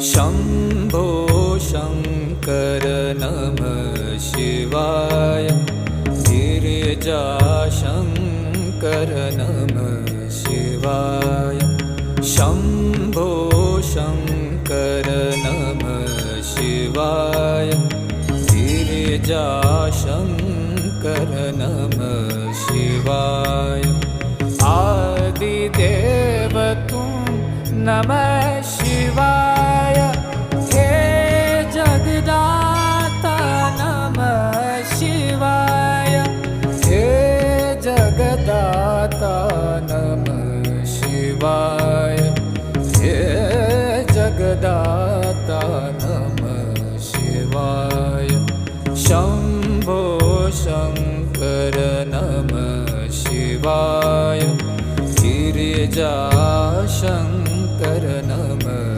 शम्भो शङ्कर नमः शिवाय गिरिजाशङ्कर नमः शिवाय शम्भो शङ्कर नमः शिवाय गिरिजाशङ्कर नमः शिवाय आदिदेव तुम नमः